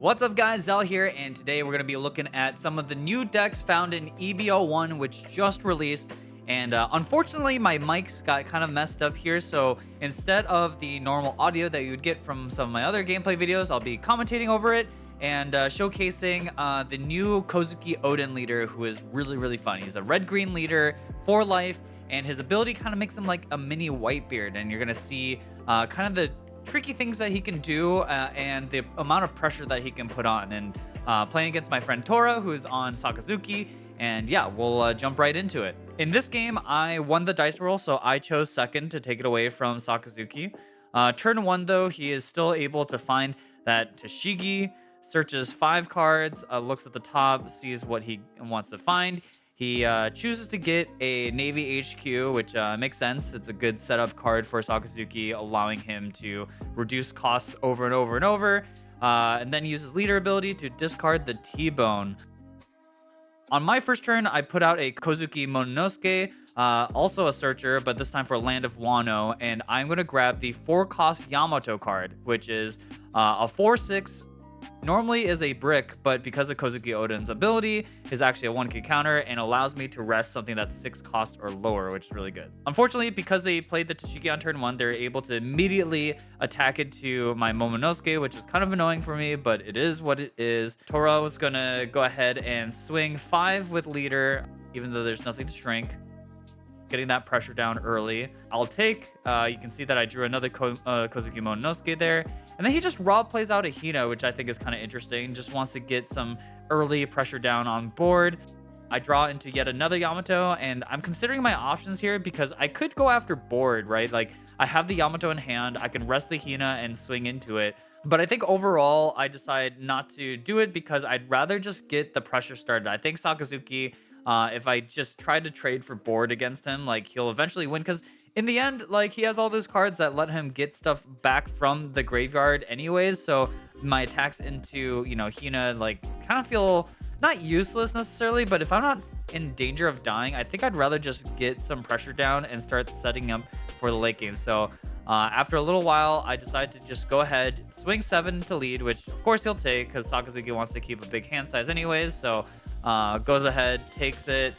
What's up guys, Xell here, and today we're going to be looking at some of the new decks found in EB01, which just released. And unfortunately, my mics got kind of messed up here, so instead of the normal audio that you would get from some of my other gameplay videos, I'll be commentating over it and showcasing the new Kozuki Oden leader, who is really fun. He's a red-green leader for life, and his ability kind of makes him like a mini Whitebeard, and you're going to see kind of the tricky things that he can do and the amount of pressure that he can put on, and playing against my friend Tora, who's on Sakazuki. And yeah, we'll jump right into it. In this game, I won the dice roll, so I chose second to take it away from Sakazuki. Turn one though, he is still able to find that TCG, searches 5 cards, looks at the top, sees what he wants to find. He chooses to get a Navy HQ, which makes sense. It's a good setup card for Sakazuki, allowing him to reduce costs over and over and over. And then he uses leader ability to discard the T-Bone. On my first turn, I put out a Kozuki Mononosuke, also a searcher, but this time for Land of Wano. And I'm going to grab the 4-cost Yamato card, which is a 4/6. Normally is a brick, but because of Kozuki Oden's ability, is actually a 1k counter and allows me to rest something that's 6 cost or lower, which is really good. Unfortunately, because they played the TCG on turn 1, they're able to immediately attack it to my Momonosuke, which is kind of annoying for me, but it is what it is. Tora was gonna go ahead and swing 5 with leader, even though there's nothing to shrink. Getting that pressure down early. I'll take, you can see that I drew another Kozuki Mononosuke there. And then he just raw plays out a Hina, which I think is kind of interesting. Just wants to get some early pressure down on board. I draw into yet another Yamato, and I'm considering my options here because I could go after board, right? Like, I have the Yamato in hand. I can rest the Hina and swing into it. But I think overall, I decide not to do it because I'd rather just get the pressure started. I think Sakazuki, if I just tried to trade for board against him, like, he'll eventually win because in the end, like, he has all those cards that let him get stuff back from the graveyard anyways. So my attacks into, you know, Hina, like, kind of feel not useless necessarily, but if I'm not in danger of dying, I think I'd rather just get some pressure down and start setting up for the late game. So after a little while, I decided to just go ahead, swing 7 to lead, which of course he'll take because Sakazuki wants to keep a big hand size anyways. So goes ahead, takes it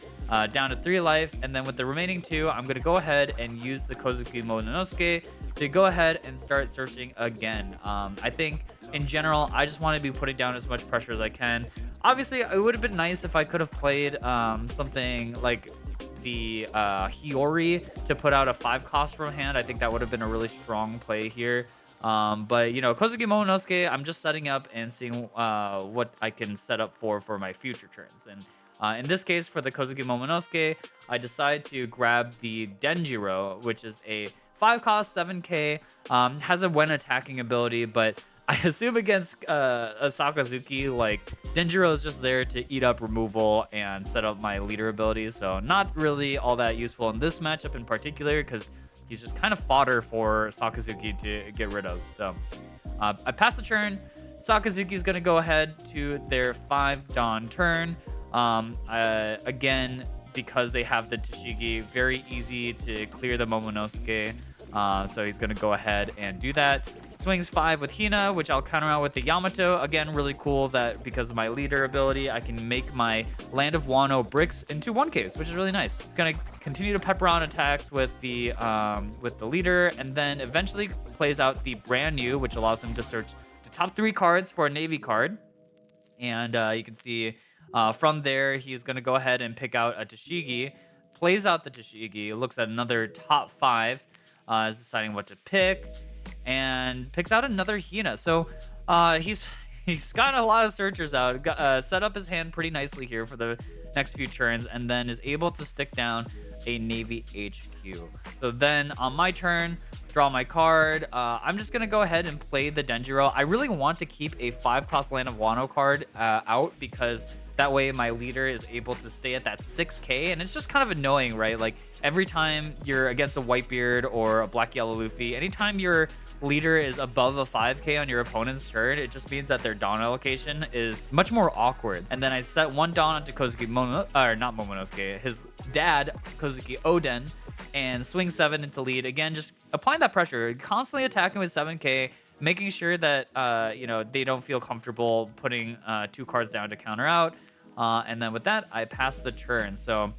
down to 3 life, and then with the remaining 2, I'm going to go ahead and use the Kozuki Mononosuke to go ahead and start searching again. I think in general, I just want to be putting down as much pressure as I can. Obviously, it would have been nice if I could have played something like the Hiyori to put out a 5-cost from hand. I think that would have been a really strong play here. But, you know, Kozuki Momonosuke, I'm just setting up and seeing what I can set up for my future turns. And in this case, for the Kozuki Momonosuke, I decide to grab the Denjiro, which is a 5-cost 7k, has a when attacking ability, but I assume against a Sakazuki, like, Denjiro is just there to eat up removal and set up my leader ability, so not really all that useful in this matchup in particular, because he's just kind of fodder for Sakazuki to get rid of. So I pass the turn. Sakazuki's going to go ahead to their 5 Dawn turn. Again, because they have the Tashigi, very easy to clear the Momonosuke. So he's going to go ahead and do that. Swings 5 with Hina, which I'll counter out with the Yamato. Again, really cool that because of my leader ability, I can make my Land of Wano bricks into 1Ks, which is really nice. Gonna continue to pepper on attacks with the leader, and then eventually plays out the brand new, which allows him to search the top 3 cards for a Navy card. And you can see from there, he's gonna go ahead and pick out a Tashigi, plays out the Tashigi, looks at another top 5, is deciding what to pick, and picks out another Hina. So he's got a lot of searchers out, set up his hand pretty nicely here for the next few turns, and then is able to stick down a Navy HQ. So then on my turn, draw my card. I'm just gonna go ahead and play the Denjiro. I really want to keep a 5-cost Land of Wano card out because that way my leader is able to stay at that 6k, and it's just kind of annoying, right? Like, every time you're against a Whitebeard or a Black Yellow Luffy, anytime your leader is above a 5k on your opponent's turn, it just means that their Dawn allocation is much more awkward. And then I set 1 Dawn onto Kozuki not Momonosuke, his dad, Kozuki Oden, and swing 7 into lead. Again, just applying that pressure, constantly attacking with 7k, making sure that you know, they don't feel comfortable putting 2 cards down to counter out. And then with that, I pass the turn. So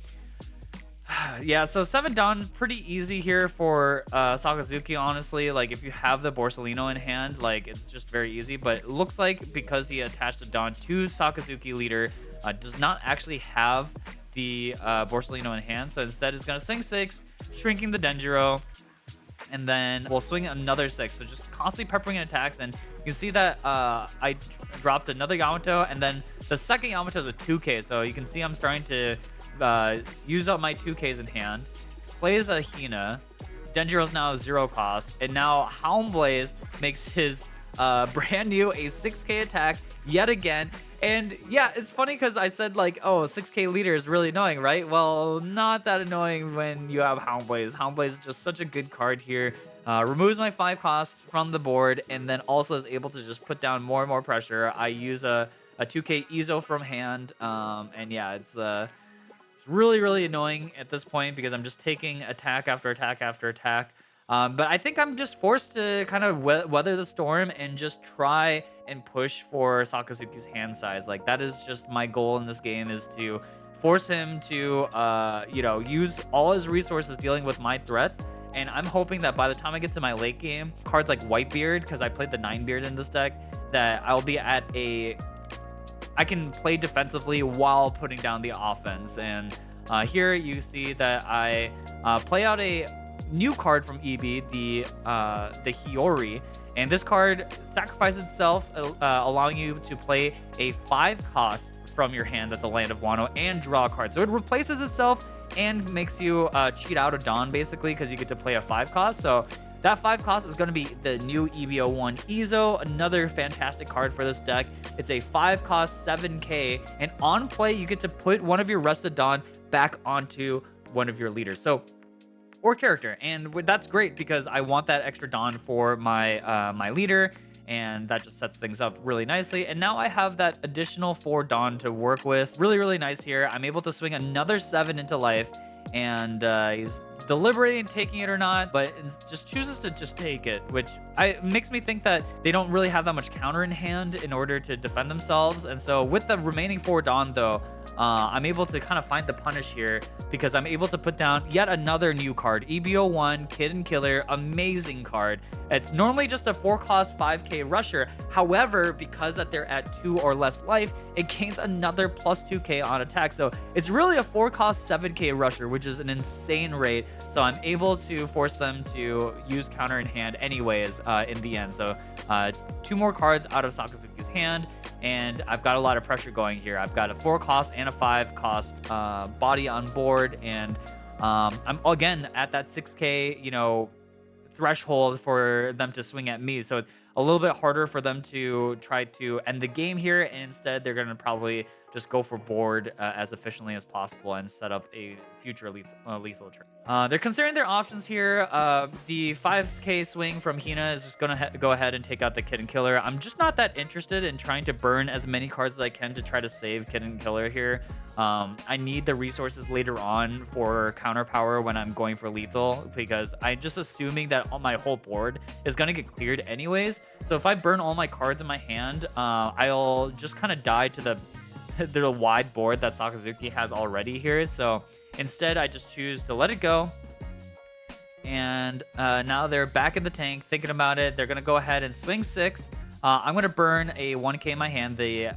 yeah, so 7 Dawn, pretty easy here for Sakazuki, honestly. Like, if you have the Borsalino in hand, like, it's just very easy. But it looks like because he attached a Dawn to Sakazuki leader, does not actually have the Borsalino in hand. So instead, it's going to swing 6, shrinking the Denjiro, and then we'll swing another 6. So just constantly peppering attacks. And you can see that I dropped another Yamato, and then the second Yamato is a 2K. So you can see I'm starting to use up my 2Ks in hand. Plays a Hina. Denjiro's now 0 cost, and now Houndblaze makes his brand new a 6K attack yet again. And yeah, it's funny because I said, like, oh, 6K leader is really annoying, right? Well, not that annoying when you have Houndblaze. Houndblaze is just such a good card here. Removes my 5 cost from the board, and then also is able to just put down more and more pressure. I use a 2K Izo from hand, and yeah, it's really, really annoying at this point because I'm just taking attack after attack after attack. But I think I'm just forced to kind of weather the storm and just try and push for Sakazuki's hand size. Like, that is just my goal in this game, is to force him to, you know, use all his resources dealing with my threats. And I'm hoping that by the time I get to my late game, cards like Whitebeard, because I played the 9-beard in this deck, that I'll be at I can play defensively while putting down the offense. And here you see that I play out a new card from EB, the Hiyori. And this card sacrifices itself, allowing you to play a 5 cost from your hand that's a Land of Wano and draw a card. So it replaces itself and makes you cheat out a Dawn, basically, because you get to play a 5 cost. So that 5 cost is going to be the new EB01 Izo, another fantastic card for this deck. It's a 5 cost 7K, and on play, you get to put one of your rested Dawn back onto one of your leaders. So, or character, and that's great because I want that extra Dawn for my my leader, and that just sets things up really nicely. And now I have that additional 4 Dawn to work with. Really, really nice here. I'm able to swing another 7 into life, and he's deliberating taking it or not, but just chooses to just take it, which makes me think that they don't really have that much counter in hand in order to defend themselves. And so with the remaining 4 Dawn, though, I'm able to kind of find the punish here because I'm able to put down yet another new card, EB01 Kid and Killer. Amazing card. It's normally just a 4 cost 5K rusher. However, because that they're at 2 or less life, it gains another plus 2K on attack. So it's really a 4 cost 7K rusher, which is an insane rate. So I'm able to force them to use counter in hand anyways in the end. So 2 more cards out of Sakazuki's hand, and I've got a lot of pressure going here. I've got a 4 cost and a 5 cost body on board, and I'm again at that 6K, you know, threshold for them to swing at me. So it's a little bit harder for them to try to end the game here. And instead, they're going to probably just go for board as efficiently as possible and set up a future lethal turn. They're considering their options here. The 5K swing from Hina is just going to go ahead and take out the Kid and Killer. I'm just not that interested in trying to burn as many cards as I can to try to save Kid and Killer here. I need the resources later on for counter power when I'm going for lethal, because I'm just assuming that my whole board is going to get cleared anyways. So if I burn all my cards in my hand, I'll just kind of die to the wide board that Sakazuki has already here. So instead, I just choose to let it go. And now they're back in the tank thinking about it. They're going to go ahead and swing 6. I'm going to burn a 1K in my hand, the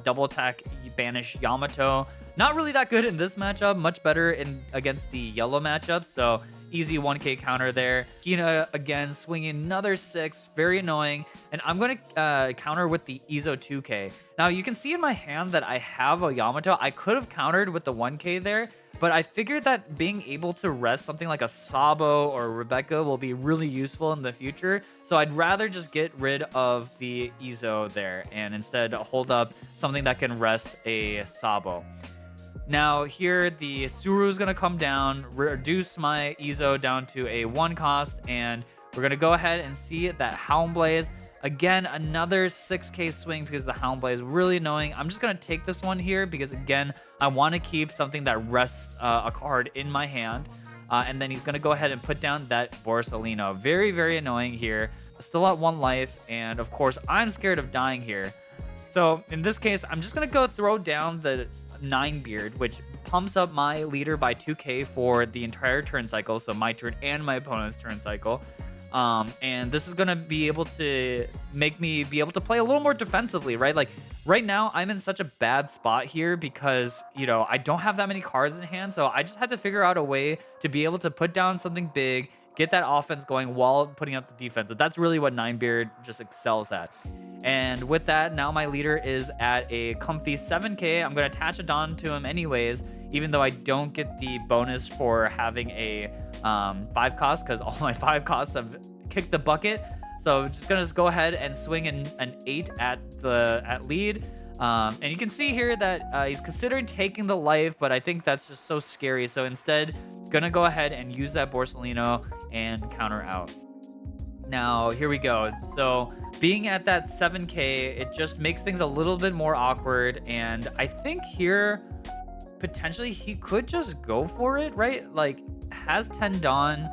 double attack banish Yamato. Not really that good in this matchup, much better against the yellow matchup, so easy 1K counter there. Hina again swinging another 6, very annoying, and I'm going to counter with the Izo 2K. Now you can see in my hand that I have a Yamato. I could have countered with the 1K there, but I figured that being able to rest something like a Sabo or Rebecca will be really useful in the future. So I'd rather just get rid of the Izo there and instead hold up something that can rest a Sabo. Now here the Suru is going to come down, reduce my Izo down to a 1 cost, and we're going to go ahead and see that Houndblaze. Again, another 6K swing because the Houndblade is really annoying. I'm just going to take this one here because, again, I want to keep something that rests a card in my hand. And then he's going to go ahead and put down that Borsalino. Very, very annoying here. still at 1 life, and of course, I'm scared of dying here. So in this case, I'm just gonna go throw down the 9 beard, which pumps up my leader by 2k for the entire turn cycle, so my turn and my opponent's turn cycle. And this is gonna be able to make me be able to play a little more defensively, right? Like right now, I'm in such a bad spot here because, you know, I don't have that many cards in hand, so I just had to figure out a way to be able to put down something big, get that offense going while putting up the defense. And that's really what 9beard just excels at. And with that, now my leader is at a comfy 7k. I'm going to attach a Dawn to him anyways, even though I don't get the bonus for having a 5 cost, because all my 5 costs have kicked the bucket. So I'm just going to go ahead and swing an 8 at lead. And you can see here that he's considering taking the life, but I think that's just so scary. So instead, gonna go ahead and use that Borsellino and counter out. Now, here we go. So being at that 7k, it just makes things a little bit more awkward. And I think here, potentially, he could just go for it, right? Like, has 10 Dawn.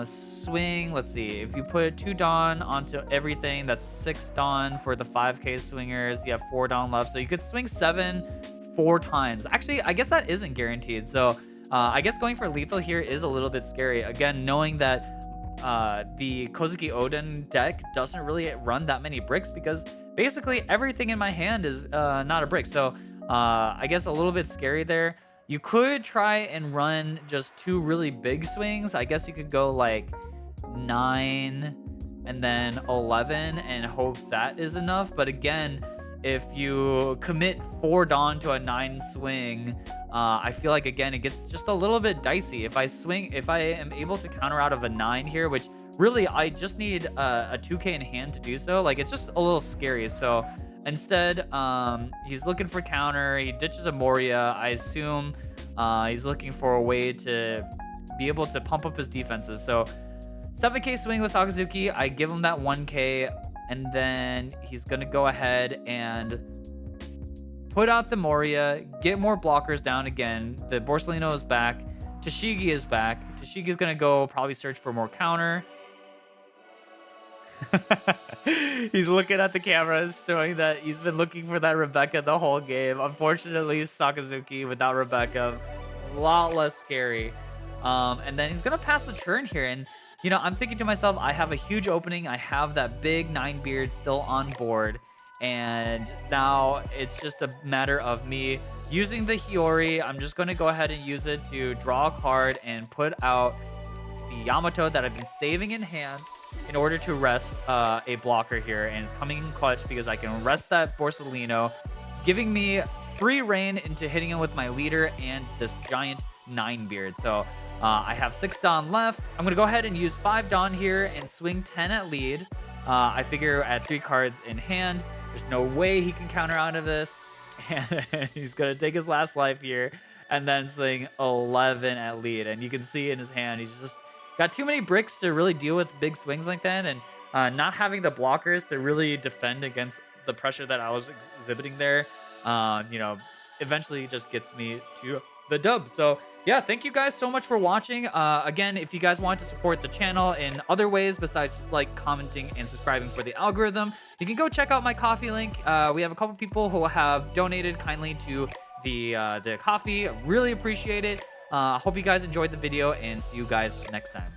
Swing, let's see. If you put 2 Dawn onto everything, that's 6 Dawn for the 5k swingers. You have 4 Dawn left. So you could swing 7 4 times. Actually, I guess that isn't guaranteed. So I guess going for lethal here is a little bit scary. Again, knowing that the Kozuki Oden deck doesn't really run that many bricks because basically everything in my hand is not a brick. So I guess a little bit scary there. You could try and run just 2 really big swings. I guess you could go like 9 and then 11 and hope that is enough. But again, if you commit 4 Dawn to a 9 swing, I feel like, again, it gets just a little bit dicey. If I am able to counter out of a 9 here, which really I just need a 2k in hand to do so, like it's just a little scary. So instead, he's looking for counter. He ditches a Moria. I assume he's looking for a way to be able to pump up his defenses. So 7k swing with Sakazuki. I give him that 1k, and then he's going to go ahead and put out the Moria, get more blockers down again. The Borsellino is back. Tashigi is back. Tashigi's going to go probably search for more counter. He's looking at the cameras, showing that he's been looking for that Rebecca the whole game. Unfortunately, Sakazuki without Rebecca, a lot less scary. And then he's gonna pass the turn here, and you know, I'm thinking to myself, I have a huge opening. I have that big 9beard still on board, and now it's just a matter of me using the Hiyori. I'm just gonna go ahead and use it to draw a card and put out the Yamato that I've been saving in hand in order to rest a blocker here, and it's coming in clutch because I can rest that Borsellino, giving me free reign into hitting him with my leader and this giant 9beard. So I have 6 Dawn left. I'm gonna go ahead and use 5 Dawn here and swing 10 at lead. I figure at 3 cards in hand, there's no way he can counter out of this, and he's gonna take his last life here and then swing 11 at lead. And you can see in his hand, he's just got too many bricks to really deal with big swings like that, and not having the blockers to really defend against the pressure that I was exhibiting there, you know, eventually just gets me to the dub. So yeah, thank you guys so much for watching. Again, if you guys want to support the channel in other ways besides just like commenting and subscribing for the algorithm, you can go check out my coffee link. We have a couple people who have donated kindly to the coffee. Really appreciate it. Hope you guys enjoyed the video, and see you guys next time.